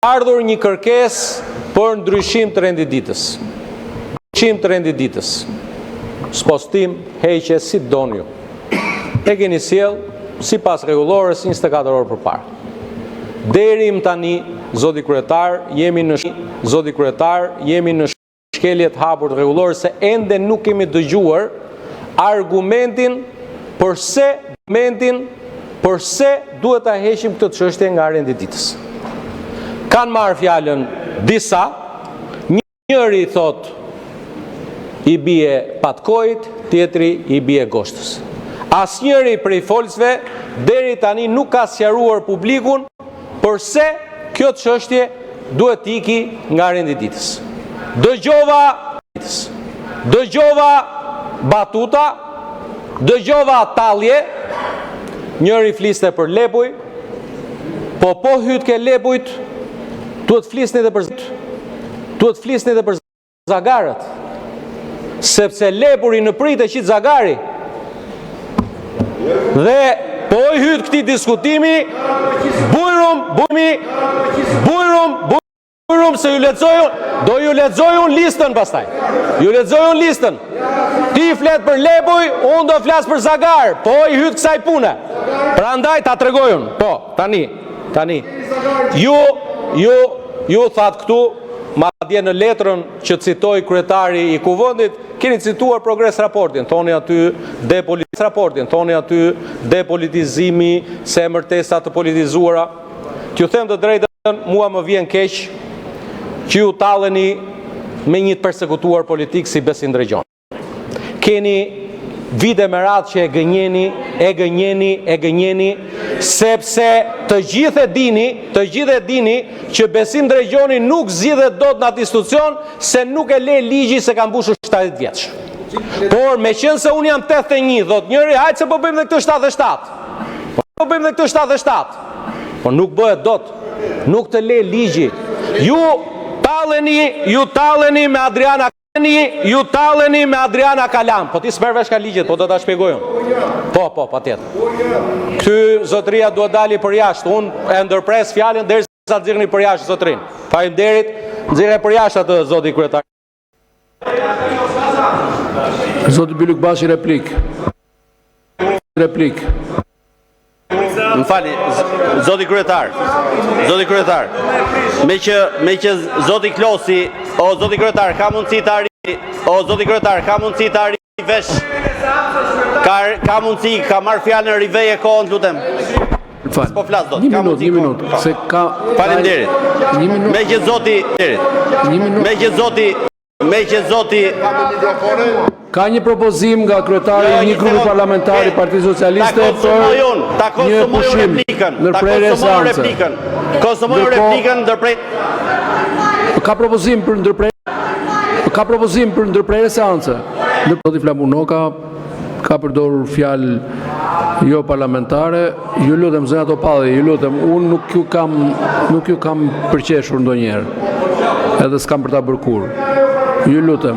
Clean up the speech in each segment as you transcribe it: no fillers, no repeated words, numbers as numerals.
ardhur një kërkesë për ndryshim të renditditës. Ndryshim të renditditës. Spostim, heqje, si doni ju. E keni sjell sipas rregullores 24 orë përpara. Deri më tani, zoti kryetar, jemi në shkelje të hapur të rregullores se ende nuk kemi dëgjuar argumentin përse duhet ta heqim këtë çështje nga rendititës. Kanë marrë fjalën disa, njëri thot i bie patkojit, tjetri i bie goshtës. Asnjëri prej folësve deri tani nuk ka sqaruar publikun përse kjo çështje duhet iki nga rendititës. Dëgjova batuta, dëgjova tallje, njëri fliste për Lepuj, po hyt ke Lepujt, duhet flisni edhe për Zagarët, sepse Lepuri në pritë e qitë Zagari. Dhe po hyt këtij diskutimi, bujrum se do ju lexojun listën pastaj. Ju lexojun listën. Ti flet për Lepuj, unë do flas për Zagar. Po i hyt kësaj pune. Prandaj ta tregojun. Po, tani. Ju thatë këtu, madje në letrën që citoi kryetari i Kuvendit, keni cituar progres raportin, thoni aty depolitizimi, se emërtesa të politizuara. T'ju them të drejtën, mua më vjen keq që ju talleni me një të persekutuar politik si Besim Drejgjoni. Keni vite me radhë që e gënjeni, sepse të gjithë e dini që Besim Drejgjoni nuk zgjidhet dot në atë institucion se nuk e le ligji se ka mbushur 70 vjeç. Por meqense unë jam 81, thot njëri, hajtë se po bëjmë dhe këtë 77. Po nuk bëhet dot. Nuk të le ligji. Ju talleni me Adriana Kalam. Po ti s'merr vesh ka ligjet, po do ta shpjegoj unë. Po, patjetër. Ky zotëria duhet dali për jashtë. Unë e ndërpres fjalën derisa të nxirrni për jashtë zotërin. Faleminderit. Nxirre për jashtë atë zoti kryetar. Zoti Bylukbashi, replik. Më fali, zoti kryetar, me që zoti Klosi, zoti kryetar, ka mundësi të arri vesh, ka mundësi, ka marrë fjalën në riveje kohën, lutem. Po flas dot, ka mundësi. Një minutë, se ka... Faleminderit. Me që zoti ka një propozim nga kryetari i një grupi parlamentar i Partisë Socialiste për një pushim ndërprerje seance. Konsumoj replikën ndërprer. Ka propozim për ndërprerje seance. Zoti Flamunoka ka përdorur fjalë jo parlamentare. Ju lutem zëna Topalli, unë nuk ju kam përqeshur ndonjëherë. Edhe s'kam për ta bërë kurrë. Ju lutem.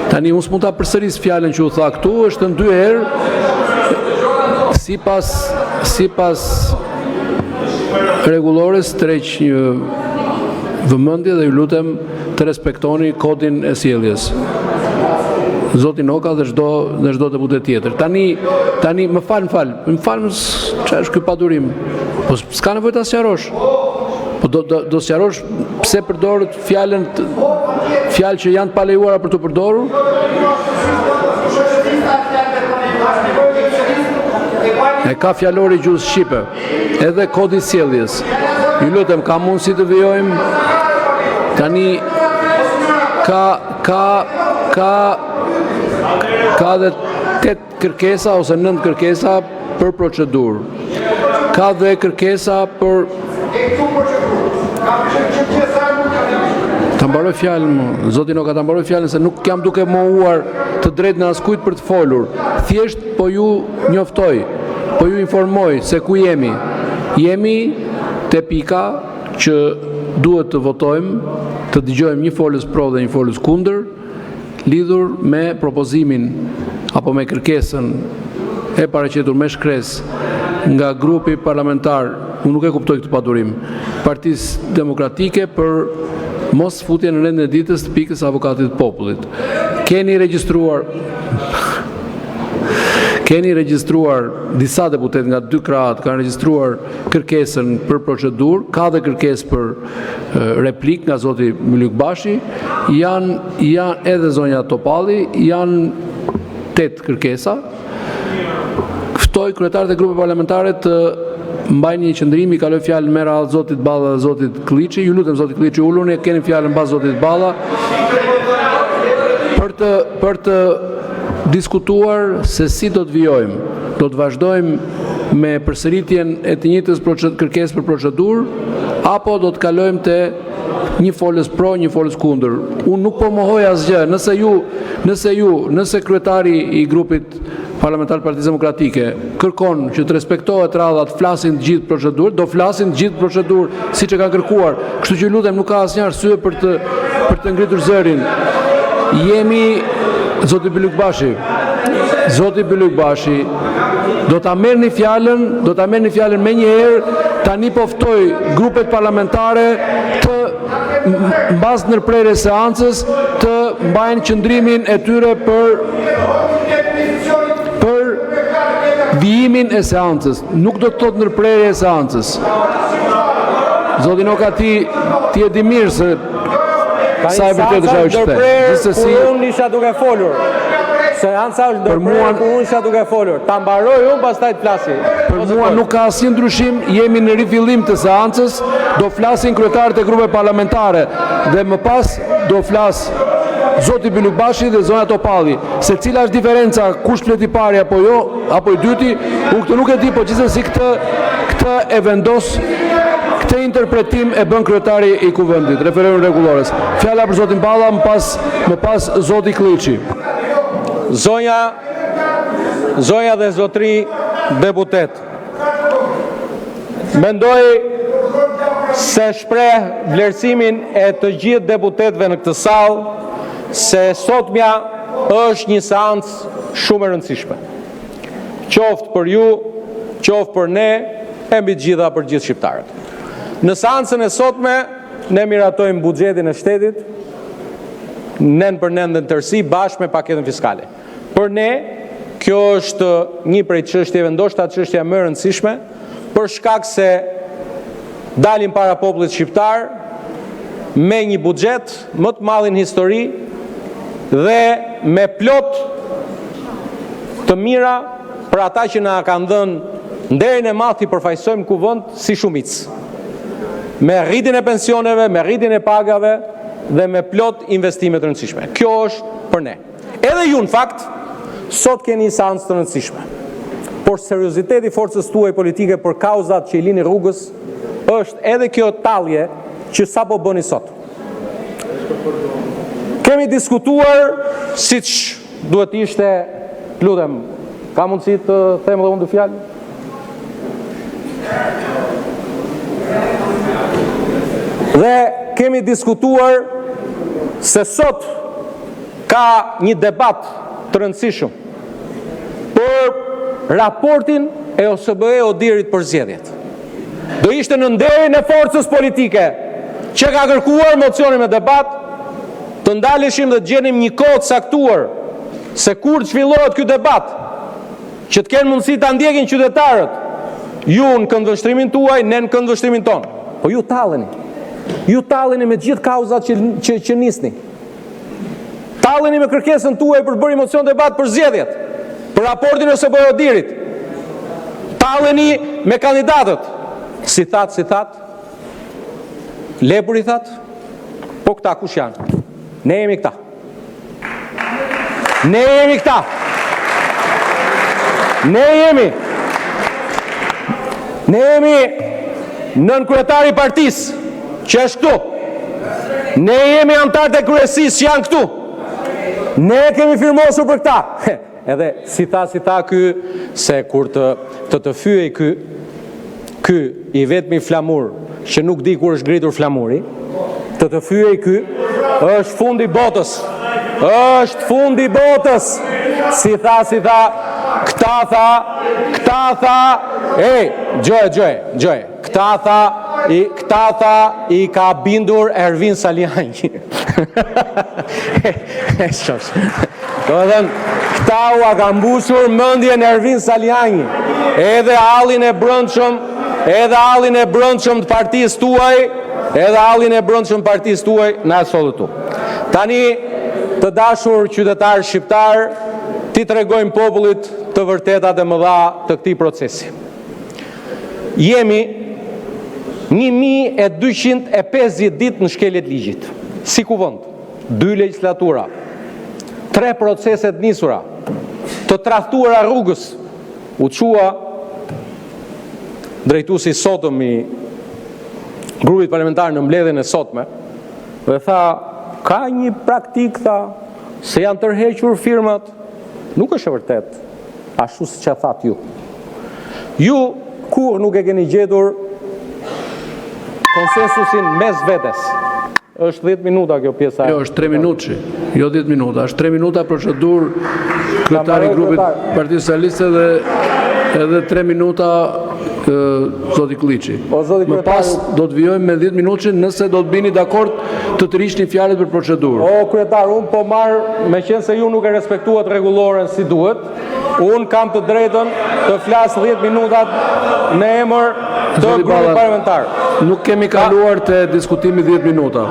Tani unë s'mund ta përsëris fjalën që u tha këtu, është në 2 herë sipas rregullores tërheq një vëmendje dhe ju lutem të respektoni kodin e sjelljes. Zoti Noka dhe çdo deputet tjetër. Tani më fal, çfarë është ky padurim? Po s'ka nevojë ta sqarosh. Po do sqarosh pse përdorët fjalë që janë të palejuara për të përdorur? E ka fjalori gjuhës shqipe, edhe kodi sjelljes. Ju lutem, ka mundësi të vijojmë. Tani ka dhe 8 kërkesa ose 9 kërkesa për procedurë. Ka dhe kërkesa për... Ta mbaroj fjalën, zoti Noka, ta mbaroj fjalën se nuk jam duke mohuar të drejtë në askujt për të folur. Thjesht po ju njoftoj, po ju informoj se ku jemi. Jemi te pika që duhet të votojmë, të dëgjojmë një folës pro dhe një folës kundër, lidhur me propozimin apo me kërkesën e paraqitur me shkresë nga grupi parlamentar, unë nuk e kuptoj këtë padurim, Partisë Demokratike për mos futje në rendin e ditës të pikës avokatit të popullit. Keni regjistruar disa deputet nga 2 krahat kanë regjistruar kërkesën për procedurë, ka dhe kërkesë për replik nga zoti Mylyk Bashi, janë edhe zonja Topalli, janë 8 kërkesa. Ftoj kryetarët e grupeve parlamentare të mbajnë një qëndrim, i kaloj fjalën me radhë zotit Balla dhe zotit Klliçi. Ju lutem zotit Klliçi, uluni, keni fjalën mbas zotit Balla për të diskutuar se si do të vijojmë. Do të vazhdojmë me përsëritjen e të njëjtës kërkesë për procedurë, apo do të kalojmë te një folës pro, një folës kundër. Unë nuk po mohoj asgjë. Nëse kryetari i grupit parlamentar të Partisë Demokratike kërkon që të respektohet radha, të flasin të gjithë procedurë, do flasin të gjithë procedurë siç e ka kërkuar. Kështu që lutem, nuk ka asnjë arsye për të ngritur zërin. Zoti Mylyk Bashi, do ta merrni fjalën me një herë, tani po ftoj grupet parlamentare të mbas ndërprerjes seancës të mbajnë qëndrimin e tyre për vijimin e seancës. Nuk do të thotë ndërprerje e seancës. Zoti Noka, ti e di mirë se sa e vërtetë është ajo që the. Gjithsesi, unë isha duke folur. Seanca është ndërprerje ku unë isha duke folur. Ta mbaroj unë, pastaj të flasi. Për mua nuk ka asnjë ndryshim, jemi në rifillim të seancës, do flasin kryetarët e grupeve parlamentare dhe më pas do flas zoti Mylyk Bashi dhe zonja Topalli. Se cila është diferenca, kush flet i pari apo jo, apo i dyti, unë këtë nuk e di, po gjithsesi këtë e vendos. Këtë interpretim e bën kryetari i kuvendit, referendum rregullores. Fjala për zotin Balla, më pas zoti Klliçi. Zonja dhe zotri deputet. Mendoj se shpreh vlerësimin e të gjithë deputetëve në këtë sallë se sotmja është një seancë shumë e rëndësishme. Qoftë për ju, qoftë për ne, e mbi të gjitha për gjithë shqiptarët. Në seancën e sotme, ne miratojmë buxhetin e shtetit, nën për nën dhe në tërësi, bashkë me paketën fiskale. Për ne, kjo është një prej çështjeve, ndoshta çështja më e rëndësishme, për shkak se dalim para popullit shqiptar me një buxhet më të madh në histori dhe me plot të mira për ata që na kanë dhënë nderin e madh i përfaqësojmë kuvend si shumicë. Me rritjen e pensioneve, me rritjen e pagave dhe me plot investime të rëndësishme. Kjo është për ne. Edhe ju në fakt, sot keni një seancë të rëndësishme. Por serioziteti i forcës tuaj politike për kauzat që i lini rrugës është edhe kjo tallje që sapo bëni sot. Kemi diskutuar siç duhet ishte, lutem, ka mundësi të them edhe unë dy fjalë? Dhe kemi diskutuar se sot ka një debat të rëndësishëm për raportin e OSBE Odirit për zgjedhjet. Do ishte në nderin e forcës politike që ka kërkuar mocionin me debat, të ndaleshim dhe të gjenim një kohë të saktuar se kur të zhvillohet ky debat, që të kenë mundësi ta ndjekin qytetarët, ju në këndvështrimin tuaj, ne në këndvështrimin tonë. Po ju talleni me gjithë kauzat që nisni. Talleni me kërkesën tuaj për bërë mocion debat për zgjedhjet, për raportin e OSBE Odirit. Talleni me kandidatët. Si that, Lepuri that, po këta kush janë? Ne jemi këta. Ne jemi nën kryetari i partisë, që është këtu. Ne jemi antarët e kryesisë që janë këtu. Ne kemi firmosur për këta. Edhe si tha ky, se kur të fyej ky i vetmi flamur që nuk di kur është ngritur flamuri, të fyej ky, është fundi botës. Është fundi botës. Si tha Këta tha, Gjoje, këta tha i ka bindur Ervin Saliani. Këta u a ka mbushur mendjen Ervin Saliani, edhe hallin e brendshëm të partisë tuaj, na e solli tu. Tani, të dashur qytetarë shqiptar, ti tregojmë popullit të vërtetat e mëdha të këtij procesi. Jemi 1250 ditë në shkeljet ligjit, si kuvend, 2 legjislatura, 3 proceset nisura, të tradhtuara rrugës, u çua drejtuesi i sotëm i grupit parlamentar në mbledhjen e sotme dhe tha, ka një praktik, tha, se janë tërhequr firmat. Nuk është e vërtet, ashtu siç e thatë ju. Ju kur nuk e keni gjetur konsensusin mes vetes. Është 10 minuta kjo pjesa. Jo, është 3 minutë, jo 10 minuta, është 3 minuta procedurë kryetari i grupit Partisë Socialiste dhe edhe 3 minuta zoti Klliçi. Më pas do të vijojmë me 10 minutë nëse do të bini dakord të rishni fjalët për procedurë. O kryetar, unë po marr, meqense ju nuk e respektuat rregulloren si duhet, unë kam të drejtën të flas 10 minutat në emër të grupit parlamentar. Nuk kemi kaluar te diskutimi 10 minuta.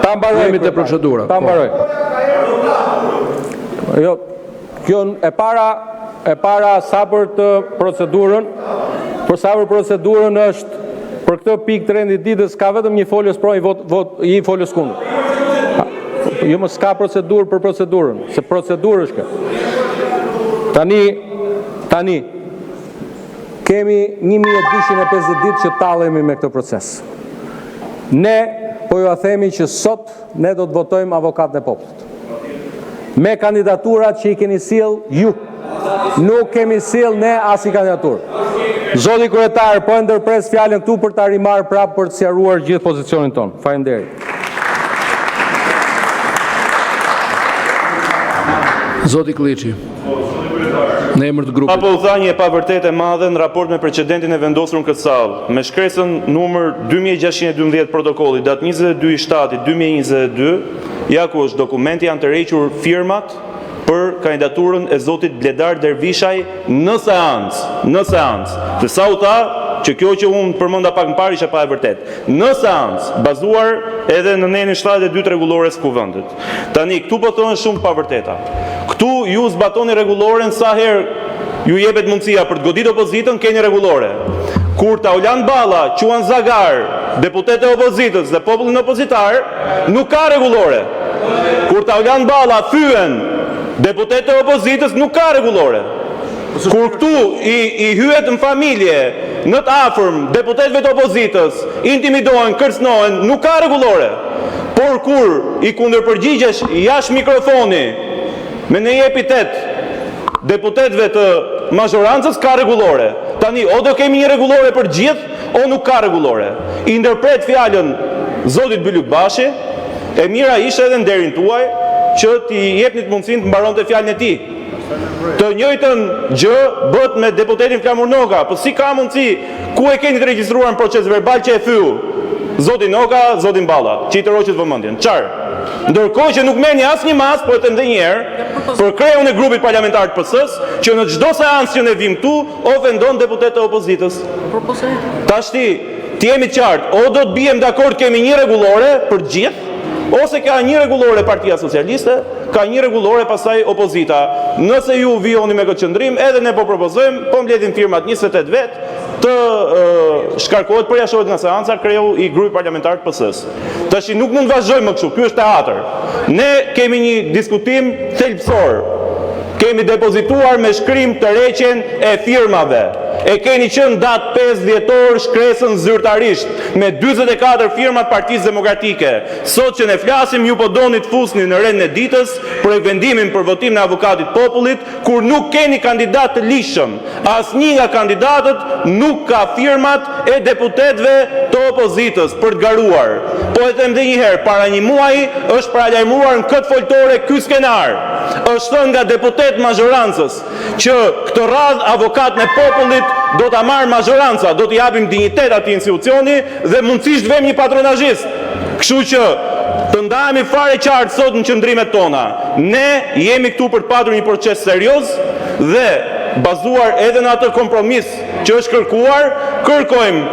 Ta mbaroj te procedura. Ta mbaroj. Jo, kjo e para sa për të procedurën, është për këtë pikë të rendit ditës ka vetëm një folës pro i folës kundër. Jo më s'ka procedurë për procedurën, se procedurë është kjo. Tani kemi 1250 ditë që tallemi me këtë proces. Ne po ju a themi që sot ne do të votojmë avokatën e popullit. Me kandidaturat që i keni sill ju. Nuk kemi sill ne as i kandidaturë. Zoti kryetar, po e ndërpres fjalën këtu për ta rimarrë prapë për të sqaruar gjithë pozicionin ton. Faleminderit. Zoti Klliçi. Në emër të grupit. Apo u tha një e pavërtetë e madhe në raport me precedentin e vendosur në këtë sallë, me shkresën numër 2612 protokolli, datë 22/7/2022, ja ku është dokumenti janë tërhequr firmat për kandidaturën e zotit Bledar Dervishaj në seancë. Dhe sa u tha që kjo që unë përmenda pak më parë ishte pa e vërtet. Në seancë, bazuar edhe në nenin 72 rregullores kuvendit. Tani këtu po thonë shumë pa vërteta. Këtu ju zbatoni rregulloren sa herë ju jepet mundësia për të goditur opozitën, keni rregullore. Kur Taulan Balla quan Zagar, deputet e opozitës dhe popullin opozitar, nuk ka rregullore. Kur Taulan Balla thyen deputet e opozitës, nuk ka rregullore. Kur këtu i hyet në familje, në të afërm, deputetëve të opozitës, intimidohen, kërcënohen, nuk ka rregullore. Por kur i kundërpërgjigjesh jashtë mikrofoni me një epitet deputetëve të mazhorancës, ka rregullore. Tani, o do kemi një rregullore për gjithë, o nuk ka rregullore. I ndërpret fjalën zotit Bylluk Bashi, e mira ishte edhe nderin tuaj që t'i jepni të mundësinë të mbaronte fjalën e tij. Të njëjtën gjë bët me deputetin Flamur Noga, po si ka mundësi, ku e keni të regjistruar në proces verbal që e thyu zoti Noga, zotin Balla, që i të roqet vëmendjen. Qarë? Ndërkohë që nuk merrni asnjë mas, po e them edhe një herë, për kreun e grupit parlamentar të PS-s, që në çdo seancë që ne vim këtu, ofendon deputetë e opozitës. Tashti, të jemi të qartë, o do të bijem dakord kemi një rregullore për gjithë, ose ka një rregullore Partia Socialiste, ka një rregullore pastaj opozita. Nëse ju vijoni me këtë qëndrim, edhe ne po propozojmë, po mbledhin firmat 28 vetë, të shkarkohet përjashtohet nga seanca kreu i grupit parlamentar të PS-s. Tashi nuk mund vazhdojmë më kështu, ky është teatër. Ne kemi një diskutim thelbësor. Kemi depozituar me shkrim tërheqjen e firmave. E keni qenë datë 5 dhjetor shkresën zyrtarisht me 44 firmat Partisë Demokratike. Sot që ne flasim, ju po doni të fusni në rendin e ditës për vendimin për votimin e avokatit popullit, kur nuk keni kandidat të lishëm. Asnjë nga kandidatët nuk ka firmat e deputetëve të opozitës për të garuar, po e them edhe një herë, para një muaji është paralajmëruar në këtë foltore ky skenar. Është thënë nga deputet mazhorancës që këtë radhë avokatën e popullit do ta marrë mazhoranca, do t'i japim dinjitet atij institucioni dhe mundësisht vëmë një patronazhist. Kështu që të ndahemi fare qartë sot në qëndrimet tona. Ne jemi këtu për të patur një proces serioz dhe bazuar edhe në atë kompromis që është kërkuar, kërkojmë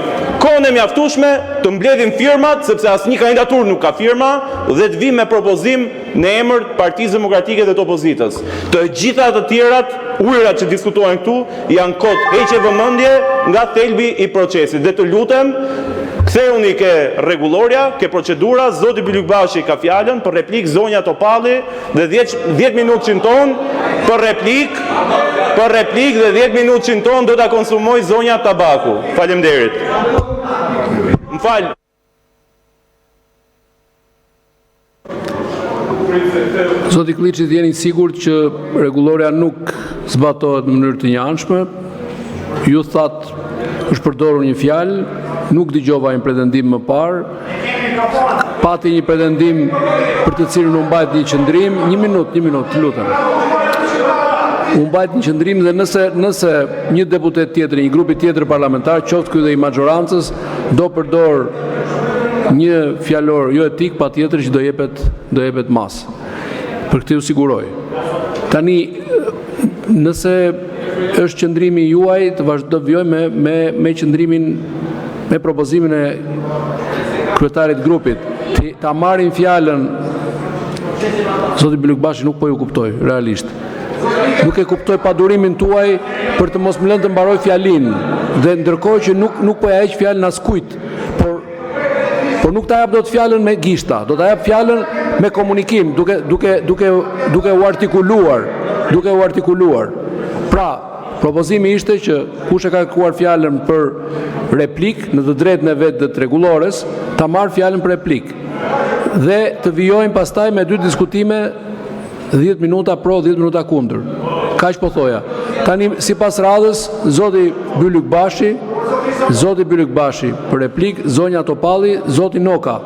kohën e mjaftueshme të mbledhim firmat, sepse asnjë kandidaturë nuk ka firma, dhe të vim me propozim në emër të Partisë Demokratike dhe të opozitës. Të gjitha të tjerat, ujërat që diskutohen këtu, janë kot heqje vëmendje nga thelbi i procesit. Dhe të lutem, ktheuni ke rregulloria, ke procedura, zoti Bylykbashi ka fjalën për replik zonja Topalli dhe 10 minutë që ton për replik dhe 10 minutë që ton do ta konsumoj zonja Tabaku. Faleminderit. M'fal. Zoti Kliçi, jeni sigurt që rregulloria nuk zbatohet në mënyrë të njëanshme? Ju thatë është përdorur një fjalë, nuk dëgjova një pretendim më parë, pati një pretendim për të cilën u mbajt një qëndrim, një minutë, lutem. U mbajt një qëndrim dhe nëse një deputet tjetër, një grupi tjetër parlamentar, qoftë ky dhe i majorancës, do përdor një fjalor jo etik, patjetër që do jepet mas. Për këtë ju siguroj. Tani, nëse është qëndrimi juaj, të vazhdo vjoj me qëndrimin, me propozimin e kryetarit grupit. Ta marrin fjalën, zoti Bylykbashi, nuk po ju kuptoj, realisht. Nuk e kuptoj padurimin tuaj për të mos më lënë të mbaroj fjalin, dhe ndërkohë që nuk po ja heq fjalën askujt, por nuk ta jap dot fjalën me gishta, do ta jap fjalën me komunikim, duke u artikuluar. Pra, propozimi ishte që kush e ka kërkuar fjalën për replik në të drejtën e vet të rregullores, ta marr fjalën për replik. Dhe të vijojmë pastaj me dy diskutime 10 minuta pro, 10 minuta kundër. Kaq po thoja. Tani sipas radhës, zoti Bylykbashi për replik, zonja Topalli, zoti Noka.